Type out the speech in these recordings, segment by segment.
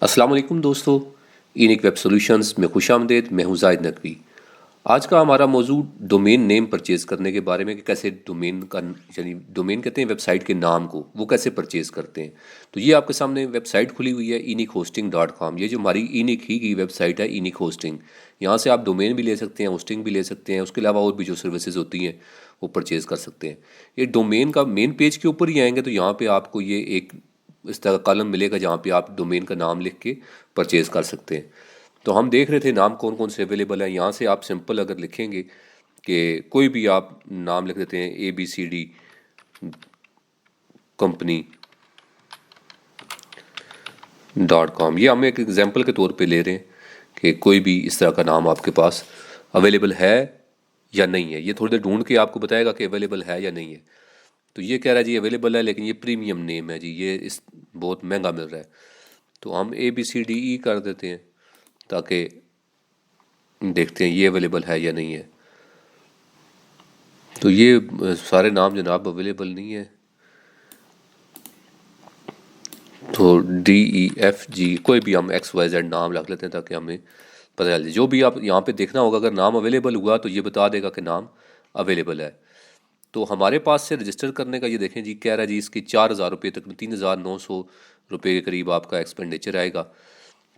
अस्सलाम वालेकुम दोस्तों, ईनिक वेब सॉल्यूशंस में खुशामदीद। मैं हूं जाहिद नकवी। आज का हमारा मौजू डोमेन नेम परचेज़ करने के बारे में कि कैसे डोमेन का यानी डोमेन कहते हैं वेबसाइट के नाम को, वो कैसे परचेज़ करते हैं। तो ये आपके सामने वेबसाइट खुली हुई है enichosting.com। ये जो हमारी ईनिक ही की वेबसाइट है, ईनिक होस्टिंग। यहाँ से आप डोमेन भी ले सकते हैं, होस्टिंग भी ले सकते हैं, उसके अलावा और भी जो सर्विसेज होती हैं वो परचेज़ कर सकते हैं। ये डोमेन का मेन पेज के ऊपर ही आएंगे तो यहाँ पे आपको ये एक इस तरह कॉलम मिलेगा जहाँ पे आप डोमेन का नाम लिख के परचेज़ कर सकते हैं। तो हम देख रहे थे नाम कौन कौन से अवेलेबल हैं। यहाँ से आप सिंपल अगर लिखेंगे कि कोई भी आप नाम लिख देते हैं ABCD कंपनी .com। ये हम एक एग्जांपल के तौर पे ले रहे हैं कि कोई भी इस तरह का नाम आपके पास अवेलेबल है या नहीं है। ये थोड़ी देर ढूंढ के आपको बताएगा कि अवेलेबल है या नहीं है। तो ये कह रहा है जी अवेलेबल है, लेकिन ये प्रीमियम नेम है जी, ये इस बहुत महंगा मिल रहा है। तो हम ABCDE कर देते हैं ताकि देखते हैं ये अवेलेबल है या नहीं है। तो ये सारे नाम जनाब अवेलेबल नहीं है। तो DEFG कोई भी हम XYZ नाम रख लेते हैं ताकि हमें पता चल जाए। जो भी आप यहाँ पे देखना होगा, अगर नाम अवेलेबल हुआ तो ये बता देगा कि नाम अवेलेबल है। तो हमारे पास से रजिस्टर करने का ये देखें जी, कह रहा है जी इसकी 4,000 रुपये तक 3,900 रुपये के करीब आपका एक्सपेंडिचर आएगा।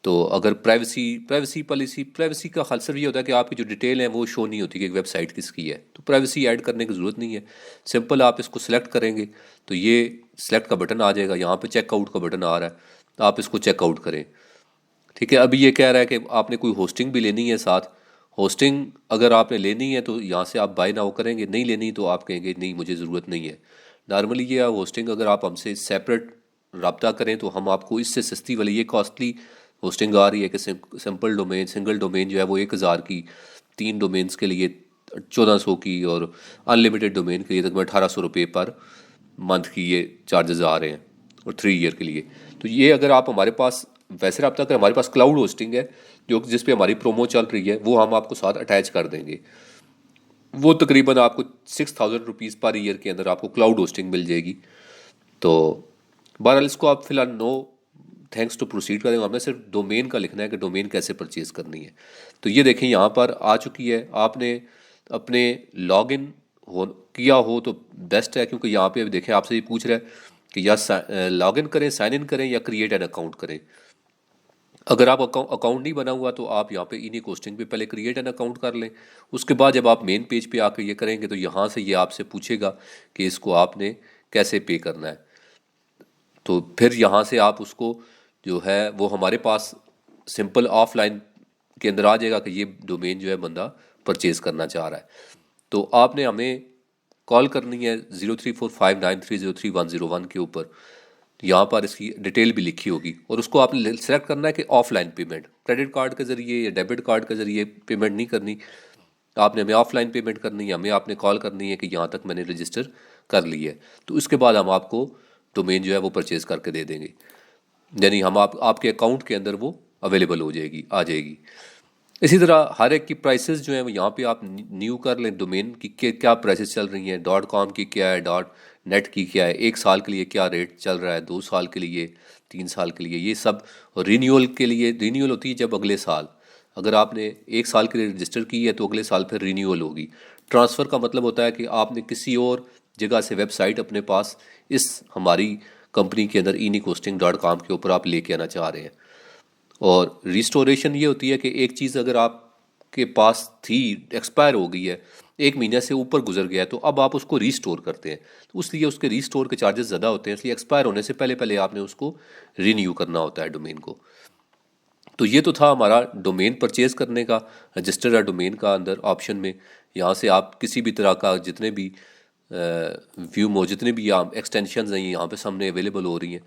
तो अगर प्राइवेसी का खाल सिर्फ ये होता है कि आपकी जो डिटेल है वो शो नहीं होती कि एक वेबसाइट किसकी है। तो प्राइवेसी ऐड करने की ज़रूरत नहीं है। सिंपल आप इसको सेलेक्ट करेंगे तो ये सेलेक्ट का बटन आ जाएगा। यहाँ पे चेकआउट का बटन आ रहा है, तो आप इसको चेकआउट करें। ठीक है, अभी ये कह रहा है कि आपने कोई होस्टिंग भी लेनी है साथ। होस्टिंग अगर आपने लेनी है तो यहाँ से आप बाय नाउ करेंगे, नहीं लेनी तो आप कहेंगे नहीं मुझे ज़रूरत नहीं है। नॉर्मली ये होस्टिंग अगर आप हमसे सेपरेट रब्ता करें तो हम आपको इससे सस्ती वाली ये कॉस्टली होस्टिंग आ रही है कि सिंपल डोमेन सिंगल डोमेन जो है वो 1,000 की, 3 डोमेन्स के लिए 1,400 की, और अनलिमिटेड डोमेन के लिए तकरीबन 1,800 रुपये पर मंथ की ये चार्जेस आ रहे हैं, और 3 ईयर के लिए। तो ये अगर आप हमारे पास वैसे रब्ता करें, हमारे पास क्लाउड होस्टिंग है जो जिस पे हमारी प्रोमो चल रही है, वो हम आपको साथ अटैच कर देंगे। वो तकरीबन आपको 6,000 रुपीज़ पर ईयर के अंदर आपको क्लाउड होस्टिंग मिल जाएगी। तो बहरहाल इसको आप फिलहाल नो थैंक्स टू प्रोसीड करेंगे। हमने सिर्फ डोमेन का लिखना है कि डोमेन कैसे परचेज़ करनी है। तो ये देखें यहाँ पर आ चुकी है। आपने अपने लॉगिन हो किया हो तो बेस्ट है, क्योंकि यहाँ पे अभी देखें आपसे ये पूछ रहा है कि या लॉगिन करें, साइन इन करें, या क्रिएट एन अकाउंट करें। अगर आप अकाउंट नहीं बना हुआ तो आप यहाँ पे ईनिक होस्टिंग पे पहले क्रिएट एन अकाउंट कर लें। उसके बाद जब आप मेन पेज पे आकर ये करेंगे तो यहाँ से ये आपसे पूछेगा कि इसको आपने कैसे पे करना है। तो फिर यहाँ से आप उसको जो है वो हमारे पास सिंपल ऑफलाइन के अंदर आ जाएगा कि ये डोमेन जो है बंदा परचेज़ करना चाह रहा है। तो आपने हमें कॉल करनी है 034593030101 के ऊपर। यहाँ पर इसकी डिटेल भी लिखी होगी, और उसको आपने सेलेक्ट करना है कि ऑफलाइन पेमेंट, क्रेडिट कार्ड के ज़रिए या डेबिट कार्ड के ज़रिए पेमेंट नहीं करनी। आपने हमें ऑफलाइन पेमेंट करनी है, हमें आपने कॉल करनी है कि यहाँ तक मैंने रजिस्टर कर ली है। तो इसके बाद हम आपको डोमेन जो है वो परचेज़ करके दे देंगे, यानी हम आपके अकाउंट के अंदर वो अवेलेबल हो जाएगी, आ जाएगी। इसी तरह हर एक की प्राइसेस जो है वो यहाँ पे आप न्यू कर लें। डोमेन की क्या प्राइसेस चल रही हैं, .com की क्या है, .net की क्या है, 1 साल के लिए क्या रेट चल रहा है, 2 साल के लिए, 3 साल के लिए, ये सब। और रीन्यूअल के लिए, रीन्यूअल होती है जब अगले साल, अगर आपने 1 साल के लिए रजिस्टर की है तो अगले साल फिर रीन्यूअल होगी। ट्रांसफ़र का मतलब होता है कि आपने किसी और जगह से वेबसाइट अपने पास इस हमारी कंपनी के अंदर enichosting.com के ऊपर आप लेके आना चाह रहे हैं। और रिस्टोरेशन ये होती है कि एक चीज़ अगर आपके पास थी, एक्सपायर हो गई है, 1 महीने से ऊपर गुजर गया है, तो अब आप उसको रीस्टोर करते हैं, तो इसलिए उसके रीस्टोर के चार्जेस ज़्यादा होते हैं। इसलिए एक्सपायर होने से पहले पहले आपने उसको रीन्यू करना होता है डोमेन को। तो ये तो था हमारा डोमेन परचेज़ करने का, रजिस्टर या डोमेन का अंदर ऑप्शन में। यहाँ से आप किसी भी तरह का जितने भी व्यू जितने भी आप एक्सटेंशन हैं यहाँ पे सामने अवेलेबल हो रही हैं।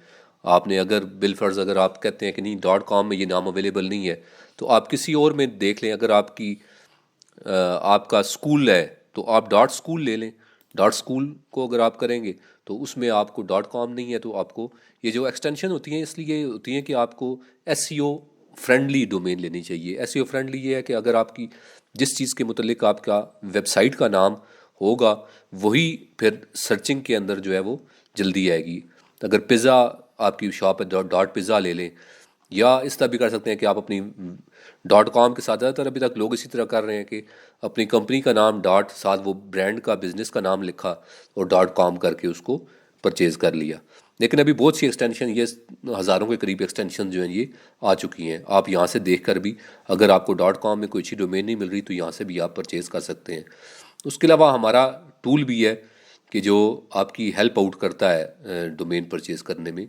आपने अगर बिलफर्ज अगर आप कहते हैं कि नहीं .com में ये नाम अवेलेबल नहीं है, तो आप किसी और में देख लें। अगर आपका स्कूल है तो आप .school ले लें। .school को अगर आप करेंगे तो उसमें आपको .com नहीं है, तो आपको ये जो एक्सटेंशन होती हैं इसलिए होती हैं कि आपको SEO फ्रेंडली डोमेन लेनी चाहिए। SEO फ्रेंडली ये है कि अगर आपकी जिस चीज़ के मुतलिक आपका वेबसाइट का नाम होगा वही फिर सर्चिंग के अंदर जो है वो जल्दी आएगी। अगर पिज़्ज़ा आपकी शॉप है, .pizza ले लें, या इस तरह भी कर सकते हैं कि आप अपनी डॉट कॉम के साथ, ज़्यादातर अभी तक लोग इसी तरह कर रहे हैं कि अपनी कंपनी का नाम डॉट साथ वो ब्रांड का बिज़नेस का नाम लिखा और डॉट कॉम करके उसको परचेज़ कर लिया। लेकिन अभी बहुत सी एक्सटेंशन, ये हज़ारों के करीब एक्सटेंशन जो हैं ये आ चुकी हैं। आप यहाँ से देख कर भी, अगर आपको डॉट कॉम में कोई अच्छी डोमेन नहीं मिल रही तो यहाँ से भी आप परचेज़ कर सकते हैं। उसके अलावा हमारा टूल भी है कि जो आपकी हेल्प आउट करता है डोमेन परचेज़ करने में।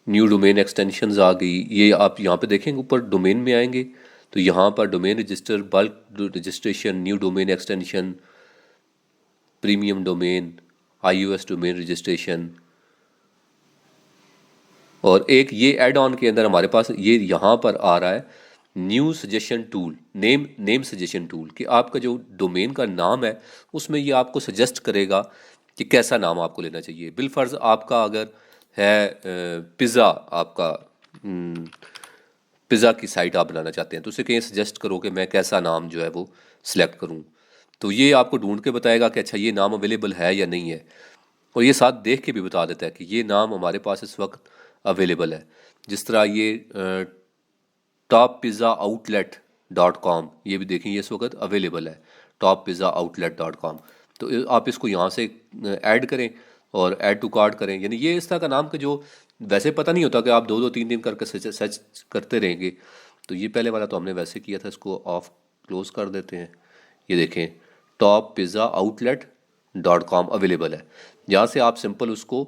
न्यू डोमेन एक्सटेंशंस आ गई, ये आप यहाँ पे देखेंगे ऊपर डोमेन में आएंगे तो यहाँ पर domain register, bulk registration, new domain extension, premium domain, iOS domain registration, और एक ये ऐड ऑन के अंदर हमारे पास ये यहाँ पर आ रहा है new suggestion tool, name suggestion tool, कि आपका जो डोमेन का नाम है उसमें ये आपको सजेस्ट करेगा कि कैसा नाम आपको लेना चाहिए। बिलफर्ज आपका अगर है पिज़्ज़ा, आपका पिज़्ज़ा की साइट आप बनाना चाहते हैं तो उसे कहीं सजेस्ट करो कि मैं कैसा नाम जो है वो सिलेक्ट करूं, तो ये आपको ढूंढ के बताएगा कि अच्छा ये नाम अवेलेबल है या नहीं है, और ये साथ देख के भी बता देता है कि ये नाम हमारे पास इस वक्त अवेलेबल है। जिस तरह ये top pizza outlet dot com, ये भी देखें ये इस वक्त अवेलेबल है, top pizza outlet dot com. तो आप इसको यहाँ से ऐड करें और ऐड टू कार्ट करें। यानी ये इस तरह का नाम, कि जो वैसे पता नहीं होता कि आप 2-2 3 दिन करके सर्च करते रहेंगे। तो ये पहले वाला तो हमने वैसे किया था, इसको ऑफ क्लोज कर देते हैं। ये देखें top pizza outlet dot com available है, यहाँ से आप सिंपल उसको,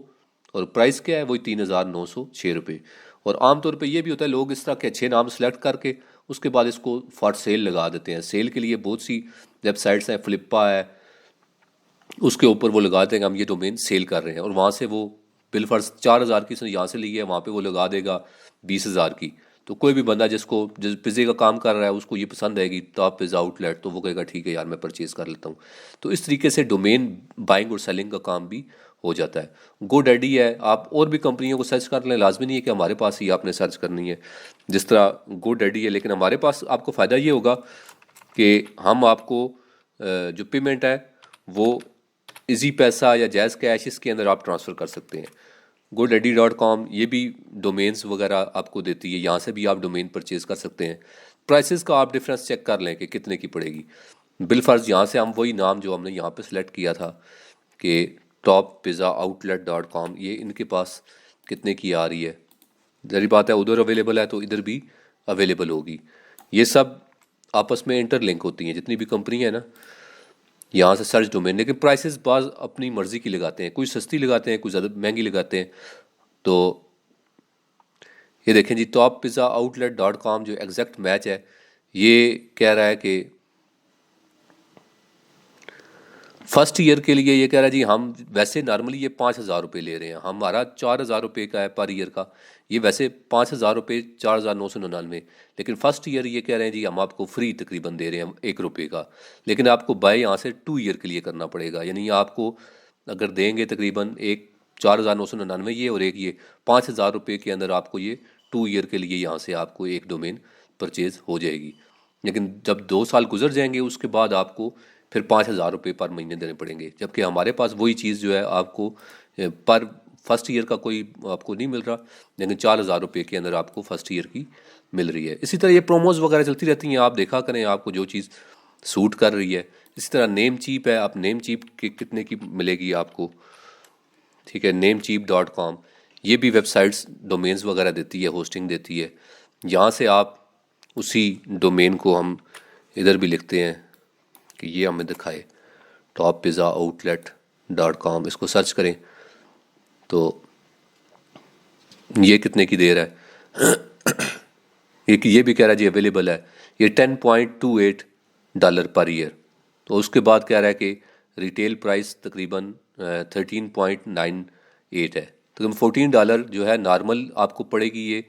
और प्राइस क्या है वही 3,906 रुपये। और आमतौर पे ये भी होता है, लोग इस तरह के अच्छे नाम सेलेक्ट करके उसके बाद इसको फॉर सेल लगा देते हैं। सेल के लिए बहुत सी वेबसाइट्स हैं, फ्लिपा है, उसके ऊपर वो लगा देंगे हम ये डोमेन सेल कर रहे हैं, और वहाँ से वो बिलफर्ज 4,000 की यहाँ से ली है, वहाँ पे वो लगा देगा 20,000 की। तो कोई भी बंदा जिस पिज़्ज़े का काम कर रहा है उसको ये पसंद आएगी टॉप पिज़्ज़ा आउटलेट, तो वो कहेगा ठीक है यार मैं परचेज़ कर लेता हूँ। तो इस तरीके से डोमेन बाइंग और सेलिंग का काम भी हो जाता है। GoDaddy है, आप और भी कंपनियों को सर्च कर लें, लाजमी नहीं है कि हमारे पास ही आपने सर्च करनी है। जिस तरह GoDaddy है, लेकिन हमारे पास आपको फ़ायदा ये होगा कि हम आपको जो पेमेंट है वो इजी पैसा या जैज़ कैश इसके अंदर आप ट्रांसफ़र कर सकते हैं। GoDaddy.com ये भी डोमेन्स वगैरह आपको देती है, यहाँ से भी आप डोमेन परचेज़ कर सकते हैं। प्राइसेस का आप डिफरेंस चेक कर लें कि कितने की पड़ेगी। बिलफर्ज यहाँ से हम वही नाम जो हमने यहाँ पे सिलेक्ट किया था कि top pizza outlet dot com, ये इनके पास कितने की आ रही है। जरी बात है उधर अवेलेबल है तो इधर भी अवेलेबल होगी। ये सब आपस में इंटरलिंक होती हैं जितनी भी कंपनी है ना, यहाँ से सर्च डोमेन। लेकिन प्राइसेस बाज अपनी मर्ज़ी की लगाते हैं, कुछ सस्ती लगाते हैं, कुछ ज़्यादा महंगी लगाते हैं। तो ये देखें जी top pizza outlet dot com जो एग्जैक्ट मैच है, ये कह रहा है कि फर्स्ट ईयर के लिए ये कह रहा है जी हम वैसे नॉर्मली ये 5,000 रुपये ले रहे हैं, हमारा 4,000 रुपये का है पर ईयर का। ये वैसे 5,000 रुपये 4,999, लेकिन फर्स्ट ईयर ये कह रहे हैं जी हम आपको फ्री तकरीबन दे रहे हैं 1 रुपये का। लेकिन आपको बाय यहाँ से 2 ईयर के लिए करना पड़ेगा, यानी आपको अगर देंगे तकरीबन एक 4,999 ये, और एक ये 5,000 रुपये के अंदर आपको ये 2 ईयर के लिए यहाँ से आपको एक डोमेन परचेज़ हो जाएगी। लेकिन जब 2 साल गुजर जाएंगे उसके बाद आपको फिर 5,000 रुपये पर महीने देने पड़ेंगे, जबकि हमारे पास वही चीज़ जो है आपको पर फर्स्ट ईयर का कोई आपको नहीं मिल रहा, लेकिन 4,000 रुपये के अंदर आपको फर्स्ट ईयर की मिल रही है। इसी तरह ये प्रोमोज़ वगैरह चलती रहती हैं, आप देखा करें आपको जो चीज़ सूट कर रही है। इसी तरह नेम चीप है, आप नेम चीप के कितने की मिलेगी आपको, ठीक है, namecheap.com ये भी वेबसाइट्स डोमेन्स वगैरह देती है, होस्टिंग देती है। यहाँ से आप उसी डोमेन को हम इधर भी लिखते हैं कि ये हमें दिखाए top pizza outlet dot com, इसको सर्च करें तो ये कितने की दे रहा है। ये भी कह रहा है जी अवेलेबल है, ये $10.28 पर ईयर। तो उसके बाद कह रहा है कि रिटेल प्राइस तकरीबन 13.98 है, तकरीबन $14 जो है नॉर्मल आपको पड़ेगी ये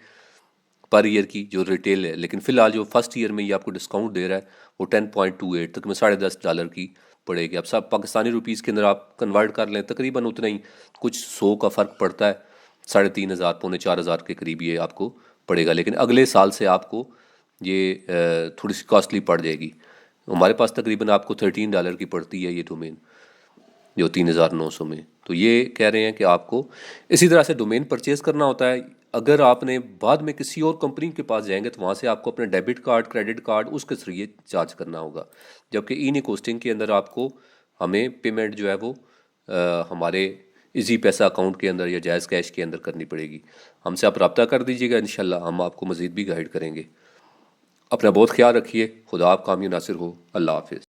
पर ईयर की जो रिटेल है। लेकिन फ़िलहाल जो फर्स्ट ईयर में ये आपको डिस्काउंट दे रहा है वो 10.28 तकरीबन $10.5 की पड़ेगी। अब सब पाकिस्तानी रुपीज़ के अंदर आप कन्वर्ट कर लें तकरीबन उतना ही, कुछ 100 का फ़र्क पड़ता है, 3,500 4,000 के करीब ये आपको पड़ेगा। लेकिन अगले साल से आपको ये थोड़ी सी कॉस्टली पड़ जाएगी। हमारे पास तकरीबन आपको $13 की पड़ती है ये डोमेन, जो 3,900 में। तो ये कह रहे हैं कि आपको इसी तरह से डोमेन परचेज़ करना होता है। अगर आपने बाद में किसी और कंपनी के पास जाएंगे तो वहाँ से आपको अपने डेबिट कार्ड, क्रेडिट कार्ड उसके जरिए चार्ज करना होगा। जबकि ई होस्टिंग के अंदर आपको हमें पेमेंट जो है वो हमारे इजी पैसा अकाउंट के अंदर या जायज़ कैश के अंदर करनी पड़ेगी। हमसे आप रब्ता कर दीजिएगा, इंशाल्लाह हम आपको मज़ीद भी गाइड करेंगे। अपना बहुत ख्याल रखिए। खुदा आप कामयाब नासिर हो। अल्लाह हाफिज़।